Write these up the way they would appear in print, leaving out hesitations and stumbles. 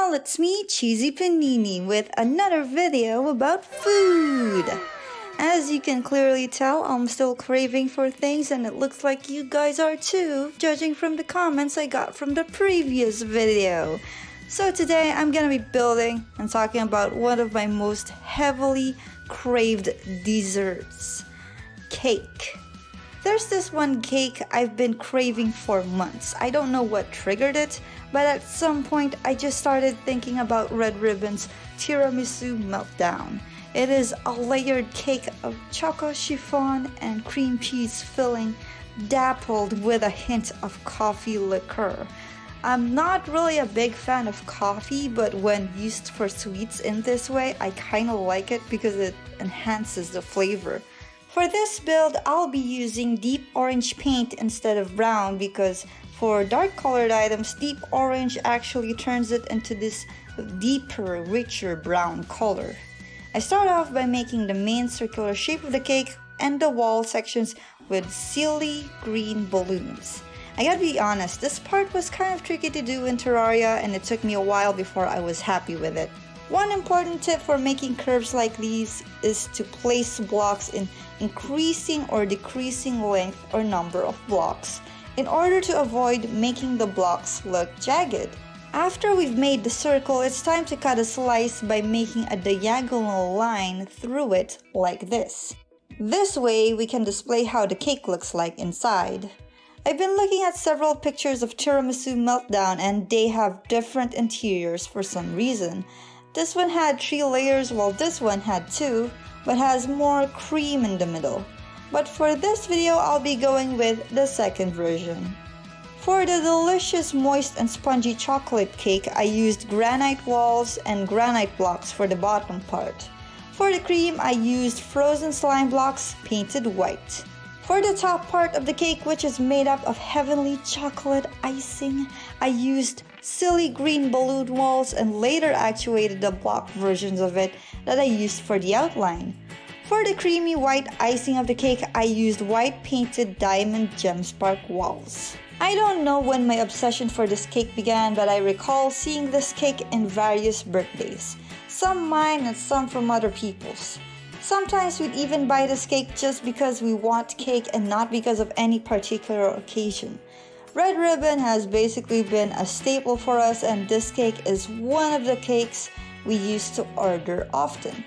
all, it's me, CheesyPaninie, with another video about food. As you can clearly tell, I'm still craving for things and it looks like you guys are too, judging from the comments I got from the previous video. So today I'm gonna be building and talking about one of my most heavily craved desserts, cake. There's this one cake I've been craving for months. I don't know what triggered it, but at some point I just started thinking about Red Ribbon's Tiramisu Meltdown. It is a layered cake of chocolate chiffon and cream cheese filling, dappled with a hint of coffee liqueur. I'm not really a big fan of coffee, but when used for sweets in this way, I kinda like it because it enhances the flavor. For this build, I'll be using deep orange paint instead of brown because for dark colored items, deep orange actually turns it into this deeper, richer brown color. I start off by making the main circular shape of the cake and the wall sections with silly green balloons. I gotta be honest, this part was kind of tricky to do in Terraria and it took me a while before I was happy with it. One important tip for making curves like these is to place blocks in increasing or decreasing length or number of blocks in order to avoid making the blocks look jagged. After we've made the circle, it's time to cut a slice by making a diagonal line through it like this. This way we can display how the cake looks like inside. I've been looking at several pictures of Tiramisu Meltdown and they have different interiors for some reason. This one had 3 layers while this one had 2, but has more cream in the middle. But for this video, I'll be going with the second version. For the delicious moist and spongy chocolate cake, I used granite walls and granite blocks for the bottom part. For the cream, I used frozen slime blocks painted white. For the top part of the cake, which is made up of heavenly chocolate icing, I used silly green balloon walls and later actuated the block versions of it that I used for the outline. For the creamy white icing of the cake, I used white painted diamond gem spark walls. I don't know when my obsession for this cake began, but I recall seeing this cake in various birthdays. Some mine and some from other people's. Sometimes we'd even buy this cake just because we want cake and not because of any particular occasion. Red Ribbon has basically been a staple for us and this cake is one of the cakes we used to order often.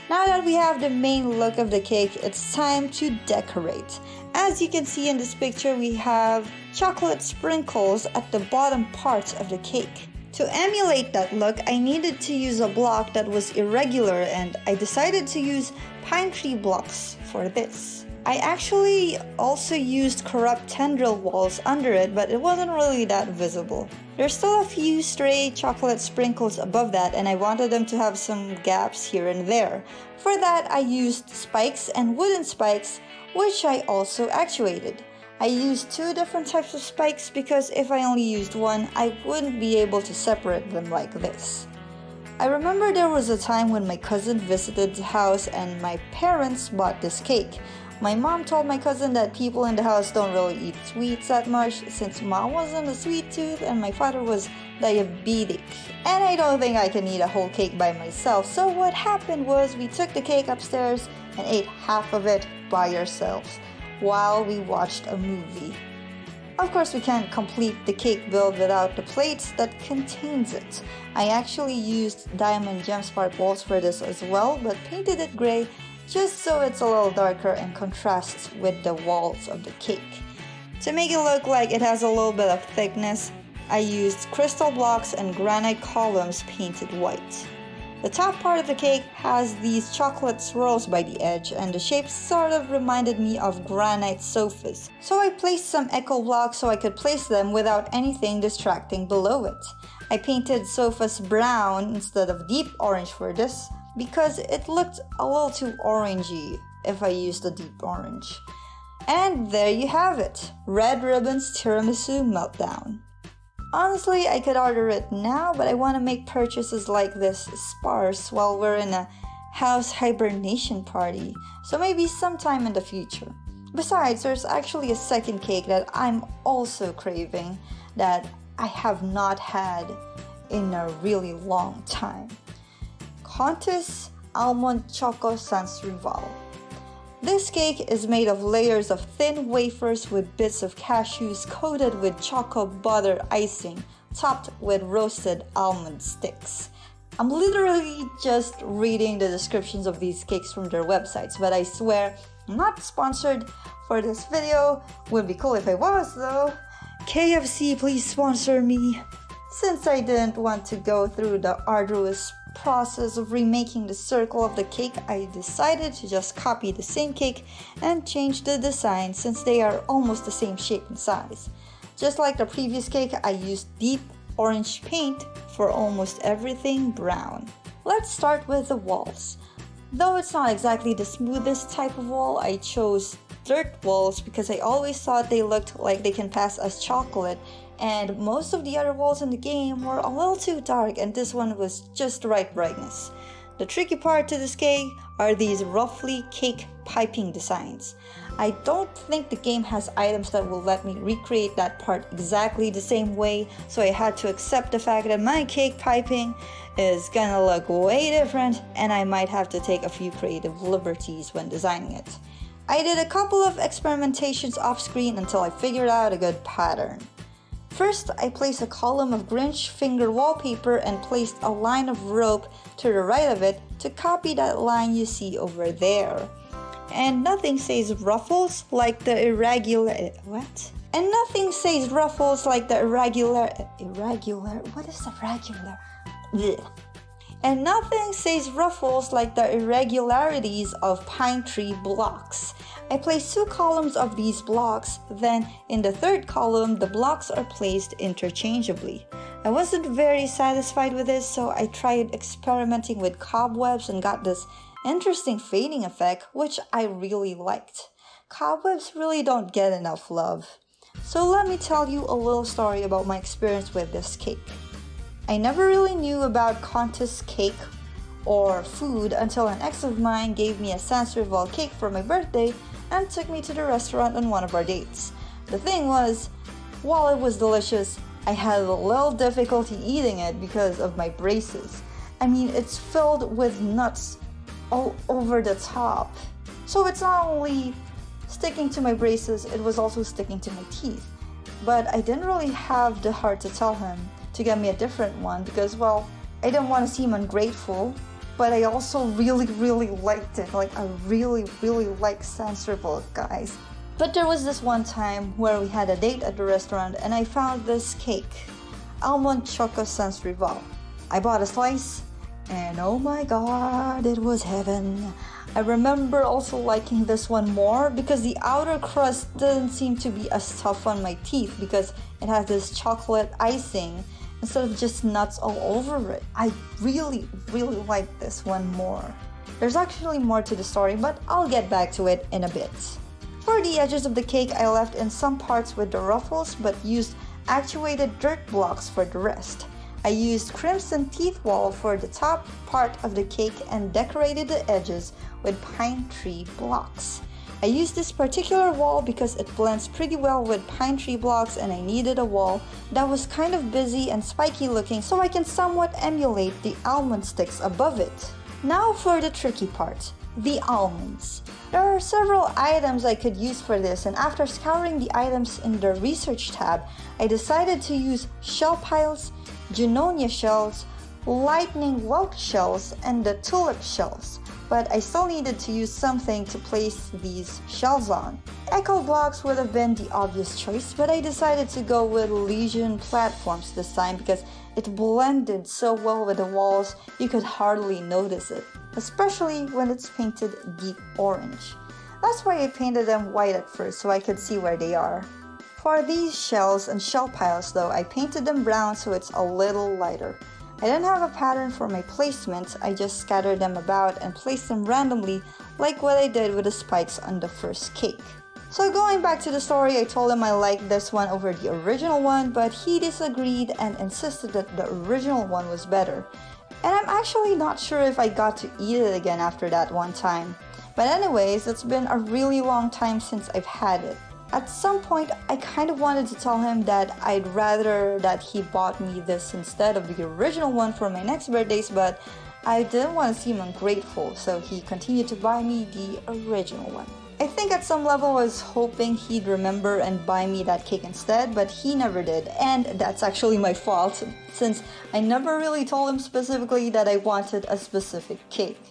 Now that we have the main look of the cake, it's time to decorate. As you can see in this picture, we have chocolate sprinkles at the bottom parts of the cake. To emulate that look, I needed to use a block that was irregular and I decided to use pine tree blocks for this. I actually also used corrupt tendril walls under it, but it wasn't really that visible. There's still a few stray chocolate sprinkles above that and I wanted them to have some gaps here and there. For that, I used spikes and wooden spikes, which I also actuated. I used 2 different types of spikes because if I only used one, I wouldn't be able to separate them like this. I remember there was a time when my cousin visited the house and my parents bought this cake. My mom told my cousin that people in the house don't really eat sweets that much since mom wasn't a sweet tooth and my father was diabetic. And I don't think I can eat a whole cake by myself, so what happened was we took the cake upstairs and ate half of it by ourselves while we watched a movie. Of course, we can't complete the cake build without the plates that contains it. I actually used diamond gem spark walls for this as well, but painted it gray just so it's a little darker and contrasts with the walls of the cake. To make it look like it has a little bit of thickness, I used crystal blocks and granite columns painted white. The top part of the cake has these chocolate swirls by the edge and the shape sort of reminded me of granite sofas. So I placed some echo blocks so I could place them without anything distracting below it. I painted sofas brown instead of deep orange for this because it looked a little too orangey if I used a deep orange. And there you have it, Red Ribbon's Tiramisu Meltdown. Honestly, I could order it now, but I want to make purchases like this sparse while we're in a house hibernation party, so maybe sometime in the future. Besides, there's actually a second cake that I'm also craving that I have not had in a really long time. Contis Almond Choco Sans Rival. This cake is made of layers of thin wafers with bits of cashews coated with choco butter icing, topped with roasted almond sticks. I'm literally just reading the descriptions of these cakes from their websites, but I swear I'm not sponsored for this video. Would be cool if I was though. KFC, please sponsor me. Since I didn't want to go through the arduous process of remaking the circle of the cake, I decided to just copy the same cake and change the design since they are almost the same shape and size. Just like the previous cake, I used deep orange paint for almost everything brown. Let's start with the walls. Though it's not exactly the smoothest type of wall, I chose dirt walls because I always thought they looked like they can pass as chocolate, and most of the other walls in the game were a little too dark, and this one was just the right brightness. The tricky part to this cake are these roughly cake piping designs. I don't think the game has items that will let me recreate that part exactly the same way, so I had to accept the fact that my cake piping is gonna look way different, and I might have to take a few creative liberties when designing it. I did a couple of experimentations off screen until I figured out a good pattern. First, I placed a column of Grinch finger wallpaper and placed a line of rope to the right of it to copy that line you see over there. And nothing says ruffles like the irregular... What? And nothing says ruffles like the irregular... What is irregular? Blech. And nothing says ruffles like the irregularities of pine tree blocks. I placed 2 columns of these blocks, then in the third column, the blocks are placed interchangeably. I wasn't very satisfied with this, so I tried experimenting with cobwebs and got this interesting fading effect, which I really liked. Cobwebs really don't get enough love. So let me tell you a little story about my experience with this cake. I never really knew about contest cake or food until an ex of mine gave me a Sans Rival cake for my birthday and took me to the restaurant on one of our dates. The thing was, while it was delicious, I had a little difficulty eating it because of my braces. I mean, it's filled with nuts all over the top. So it's not only sticking to my braces, it was also sticking to my teeth. But I didn't really have the heart to tell him to get me a different one because, well, I didn't want to seem ungrateful, but I also really liked it. Like, I really like Sans Rival, guys. But there was this one time where we had a date at the restaurant and I found this cake, Almond Choco Sans Rival. I bought a slice and oh my god, it was heaven. I remember also liking this one more because the outer crust didn't seem to be as tough on my teeth because it has this chocolate icing instead of just nuts all over it. I really like this one more. There's actually more to the story, but I'll get back to it in a bit. For the edges of the cake, I left in some parts with the ruffles but used actuated dirt blocks for the rest. I used crimson teeth wall for the top part of the cake and decorated the edges with pine tree blocks. I used this particular wall because it blends pretty well with pine tree blocks and I needed a wall that was kind of busy and spiky looking so I can somewhat emulate the almond sticks above it. Now for the tricky part, the almonds. There are several items I could use for this, and after scouring the items in the research tab, I decided to use shell piles, Junonia shells, lightning welt shells, and the tulip shells. But I still needed to use something to place these shells on. Echo blocks would have been the obvious choice, but I decided to go with Legion platforms this time because it blended so well with the walls you could hardly notice it, especially when it's painted deep orange. That's why I painted them white at first so I could see where they are. For these shells and shell piles though, I painted them brown so it's a little lighter. I didn't have a pattern for my placement, I just scattered them about and placed them randomly like what I did with the spikes on the first cake. So going back to the story, I told him I liked this one over the original one, but he disagreed and insisted that the original one was better. And I'm actually not sure if I got to eat it again after that one time. But anyways, it's been a really long time since I've had it. At some point, I kind of wanted to tell him that I'd rather that he bought me this instead of the original one for my next birthdays, but I didn't want to seem ungrateful, so he continued to buy me the original one. I think at some level I was hoping he'd remember and buy me that cake instead, but he never did, and that's actually my fault, since I never really told him specifically that I wanted a specific cake.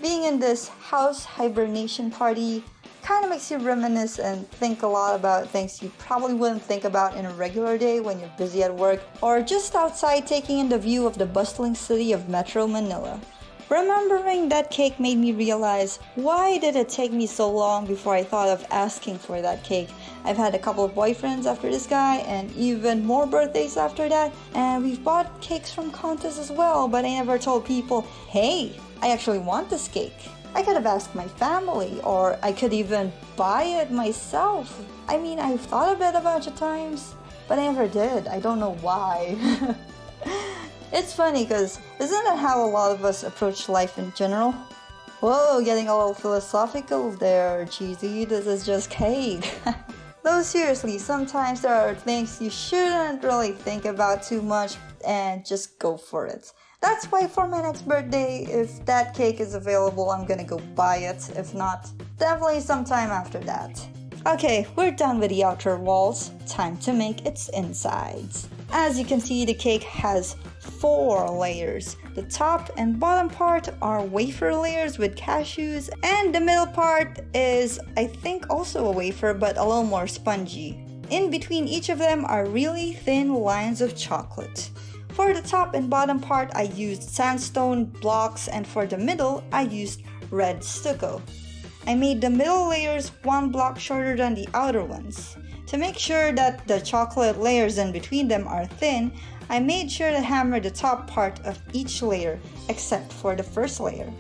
Being in this house hibernation party kind of makes you reminisce and think a lot about things you probably wouldn't think about in a regular day when you're busy at work or just outside taking in the view of the bustling city of Metro Manila. Remembering that cake made me realize, why did it take me so long before I thought of asking for that cake? I've had a couple of boyfriends after this guy and even more birthdays after that, and we've bought cakes from contests as well, but I never told people, hey, I actually want this cake. I could have asked my family, or I could even buy it myself. I mean, I've thought of it a bunch of times, but I never did. I don't know why. It's funny because isn't that how a lot of us approach life in general? Whoa, getting a little philosophical there, Cheesy. This is just cake. Though seriously, sometimes there are things you shouldn't really think about too much and just go for it. That's why for my next birthday, if that cake is available, I'm gonna go buy it. If not, definitely sometime after that. Okay, we're done with the outer walls. Time to make its insides. As you can see, the cake has 4 layers. The top and bottom part are wafer layers with cashews, and the middle part is, I think, also a wafer, but a little more spongy. In between each of them are really thin lines of chocolate. For the top and bottom part, I used sandstone blocks, and for the middle, I used red stucco. I made the middle layers 1 block shorter than the outer ones. To make sure that the chocolate layers in between them are thin, I made sure to hammer the top part of each layer, except for the first layer.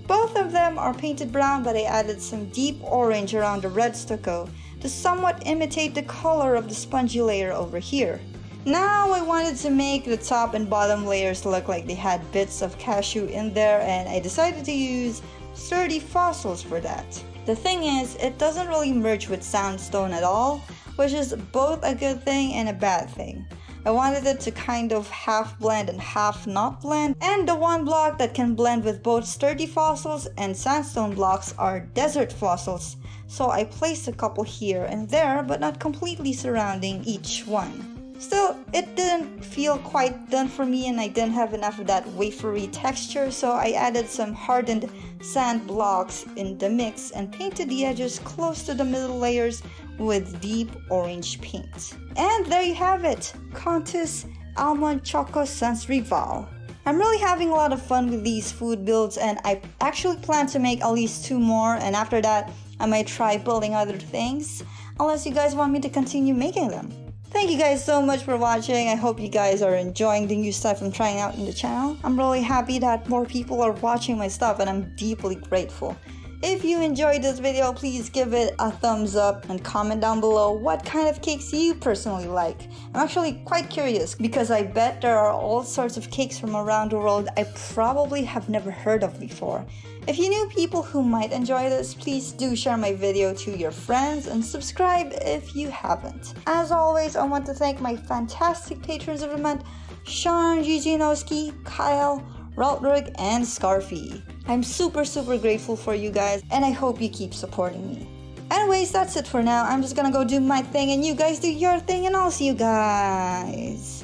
Both of them are painted brown, but I added some deep orange around the red stucco to somewhat imitate the color of the spongy layer over here. Now I wanted to make the top and bottom layers look like they had bits of cashew in there, and I decided to use sturdy fossils for that. The thing is, it doesn't really merge with sandstone at all, which is both a good thing and a bad thing. I wanted it to kind of half blend and half not blend, and the one block that can blend with both sturdy fossils and sandstone blocks are desert fossils, so I placed a couple here and there, but not completely surrounding each one. Still, it didn't feel quite done for me, and I didn't have enough of that wafery texture, so I added some hardened sand blocks in the mix and painted the edges close to the middle layers with deep orange paint. And there you have it, Contis Almond Choco Sans Rival. I'm really having a lot of fun with these food builds, and I actually plan to make at least 2 more, and after that I might try building other things, unless you guys want me to continue making them. Thank you guys so much for watching. I hope you guys are enjoying the new stuff I'm trying out in the channel. I'm really happy that more people are watching my stuff, and I'm deeply grateful. If you enjoyed this video, please give it a thumbs up and comment down below what kind of cakes you personally like. I'm actually quite curious because I bet there are all sorts of cakes from around the world I probably have never heard of before. If you knew people who might enjoy this, please do share my video to your friends and subscribe if you haven't. As always, I want to thank my fantastic patrons of the month, Sean Gizinowski, Kyle, Routrig, and Scarfy. I'm super grateful for you guys, and I hope you keep supporting me. Anyways, that's it for now. I'm just gonna go do my thing and you guys do your thing, and I'll see you guys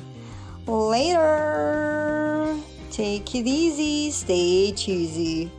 later. Take it easy, stay cheesy.